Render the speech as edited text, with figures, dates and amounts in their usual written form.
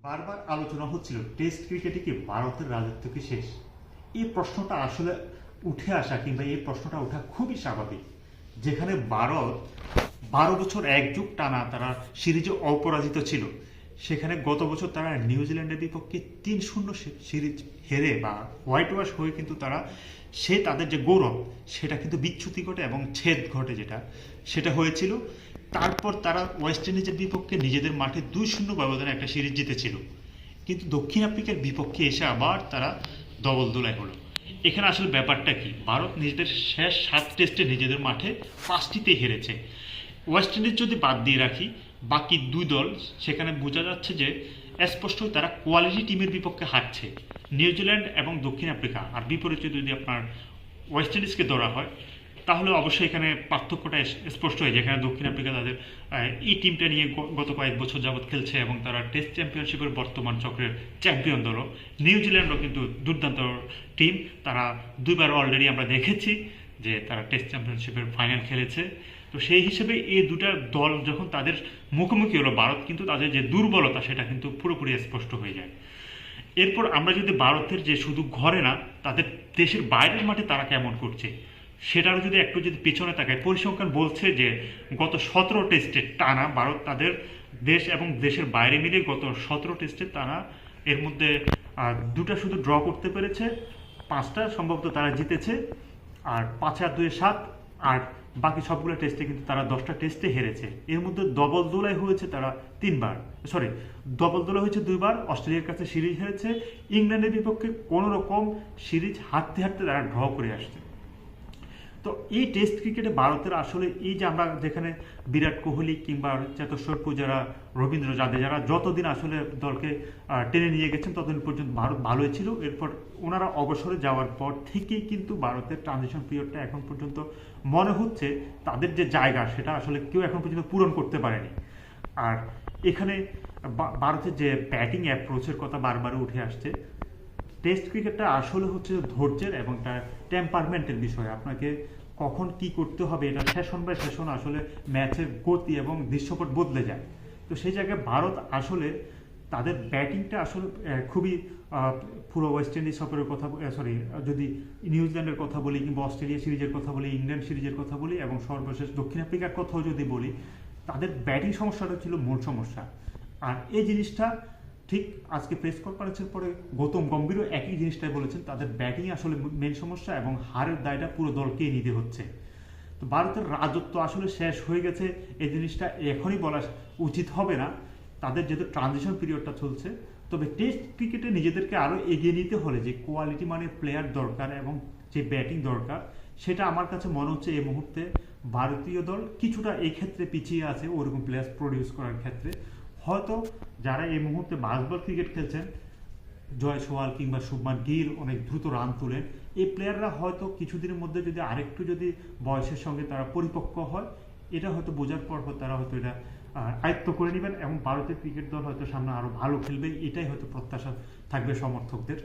বারবার আলোচনা হচ্ছিল টেস্ট ক্রিকেটে কি ভারতের রাজত্ব কি শেষ। এই প্রশ্নটা আসলে উঠে আসা কিংবা এই প্রশ্নটা ওঠা খুবই স্বাভাবিক, যেখানে ভারত 12 বছর এক যুগ টানা তারা সিরিজে অপরাজিত ছিল। সেখানে গত বছর তারা নিউজিল্যান্ডের বিপক্ষে 3-0 সিরিজ হেরে বা হোয়াইট ওয়াশ হয়ে কিন্তু তারা তাদের যে গৌরব সেটা কিন্তু বিচ্যুতি ঘটে এবং ছেদ ঘটে, সেটা হয়েছিল। তারপর তারা ওয়েস্ট ইন্ডিজের বিপক্ষে নিজেদের মাঠে 2-0 ব্যবধানে একটা সিরিজ জিতেছিল, কিন্তু দক্ষিণ আফ্রিকার বিপক্ষে এসে আবার তারা দবল দোলায় হলো। এখানে আসলে ব্যাপারটা কি, ভারত নিজেদের শেষ 7 টেস্টে নিজেদের মাঠে 5টিতে হেরেছে। ওয়েস্ট ইন্ডিজ যদি বাদ দিয়ে রাখি, বাকি দুই দল সেখানে বোঝা যাচ্ছে যে স্পষ্টই তারা কোয়ালিটি টিমের বিপক্ষে হারছে, নিউজিল্যান্ড এবং দক্ষিণ আফ্রিকা। আর বিপরীতে যদি আপনার ওয়েস্ট ইন্ডিজকে ধরা হয়, তাহলে অবশ্যই এখানে পার্থক্যটা স্পষ্ট হয়, যেখানে দক্ষিণ আফ্রিকা তাদের এই টিমটা নিয়ে গত কয়েক বছর যাবৎ খেলছে এবং তারা টেস্ট চ্যাম্পিয়নশিপের বর্তমান চক্রের চ্যাম্পিয়ন দল। নিউজিল্যান্ডও কিন্তু দুর্দান্ত টিম, তারা দুইবার অলরেডি আমরা দেখেছি যে তারা টেস্ট চ্যাম্পিয়নশিপের ফাইনাল খেলেছে। তো সেই হিসেবে এই দুটা দল যখন তাদের মুখোমুখি হলো, ভারত কিন্তু তাদের যে দুর্বলতা সেটা কিন্তু পুরোপুরি স্পষ্ট হয়ে যায়। এরপর আমরা যদি ভারতের যে শুধু ঘরে না, তাদের দেশের বাইরের মাঠে তারা কেমন করছে সেটারও যদি একটু পেছনে তাকায়, পরিসংখ্যান বলছে যে গত 17 টেস্টে টানা ভারত তাদের দেশ এবং দেশের বাইরে মিলে গত 17 টেস্টে টানা এর মধ্যে দুটা শুধু ড্র করতে পেরেছে, 5টা সম্ভবত তারা জিতেছে, আর 5-2-7, আর বাকি সবগুলো টেস্টে কিন্তু তারা 10টা টেস্টে হেরেছে। এর মধ্যে ডবল দোলাই হয়েছে তারা 3বার, ডবল দোলাই হয়েছে 2বার। অস্ট্রেলিয়ার কাছে সিরিজ হেরেছে, ইংল্যান্ডের বিপক্ষে কোনো রকম সিরিজ হারতে হারতে তারা ড্র করে আসছে। তো এই টেস্ট ক্রিকেটে ভারতের আসলে এই যে আমরা যেখানে বিরাট কোহলি কিংবা চেতেশ্বর পূজারা, রবীন্দ্র জাদেজারা যতদিন আসলে দলকে টেনে নিয়ে গেছেন ততদিন পর্যন্ত ভারত ভালোই ছিল। এরপর ওনারা অবসরে যাওয়ার পর থেকেই কিন্তু ভারতের ট্রানজিশন পিরিয়ডটা এখন পর্যন্ত মনে হচ্ছে তাদের যে জায়গা সেটা আসলে কেউ এখন পর্যন্ত পূরণ করতে পারেনি। আর এখানে ভারতের যে ব্যাটিং অ্যাপ্রোচের কথা বারবার উঠে আসছে, টেস্ট ক্রিকেটটা আসলে হচ্ছে ধৈর্যের এবং তার টেম্পারমেন্টের বিষয়। আপনাকে কখন কি করতে হবে এটা সেশন বাই সেশন আসলে ম্যাচের গতি এবং দৃশ্যপট বদলে যায়। তো সেই জায়গায় ভারত আসলে তাদের ব্যাটিংটা আসলে খুবই পুরো ওয়েস্ট ইন্ডিজ সফরের কথা, যদি নিউজিল্যান্ডের কথা বলি কিংবা অস্ট্রেলিয়া সিরিজের কথা বলি, ইংল্যান্ড সিরিজের কথা বলি এবং সর্বশেষ দক্ষিণ আফ্রিকার কথাও যদি বলি, তাদের ব্যাটিং সমস্যাটা ছিল মূল সমস্যা। আর এই জিনিসটা ঠিক আজকে প্রেস কনফারেন্সের পরে গৌতম গম্ভীরও একই জিনিসটাই বলেছেন, তাদের ব্যাটিং আসলে মেন সমস্যা এবং হারের দায়টা পুরো দলকেই নিতে হচ্ছে। তো ভারতের রাজত্ব আসলে শেষ হয়ে গেছে এই জিনিসটা এখনই বলা উচিত হবে না, তাদের যেহেতু ট্রানজিশন পিরিয়ডটা চলছে। তবে টেস্ট ক্রিকেটে নিজেদেরকে আরও এগিয়ে নিতে হলে যে কোয়ালিটি মানে প্লেয়ার দরকার এবং যে ব্যাটিং দরকার, সেটা আমার কাছে মনে হচ্ছে এই মুহূর্তে ভারতীয় দল কিছুটা এই ক্ষেত্রে পিছিয়ে আছে ওরকম প্লেয়ার্স প্রডিউস করার ক্ষেত্রে। হয়তো যারা এই মুহূর্তে বাসবল ক্রিকেট খেলছেন, জয়সওয়াল কিংবা শুভমান গিল অনেক দ্রুত রান তোলেন, এই প্লেয়াররা হয়তো কিছুদিনের মধ্যে যদি আরেকটু যদি বয়সের সঙ্গে তারা পরিপক্ক হয়, এটা হয়তো বোঝার পর তারা হয়তো এটা আয়ত্ত করে নেবেন এবং ভারতের ক্রিকেট দল হয়তো সামনে আরও ভালো খেলবে, এটাই হয়তো প্রত্যাশা থাকবে সমর্থকদের।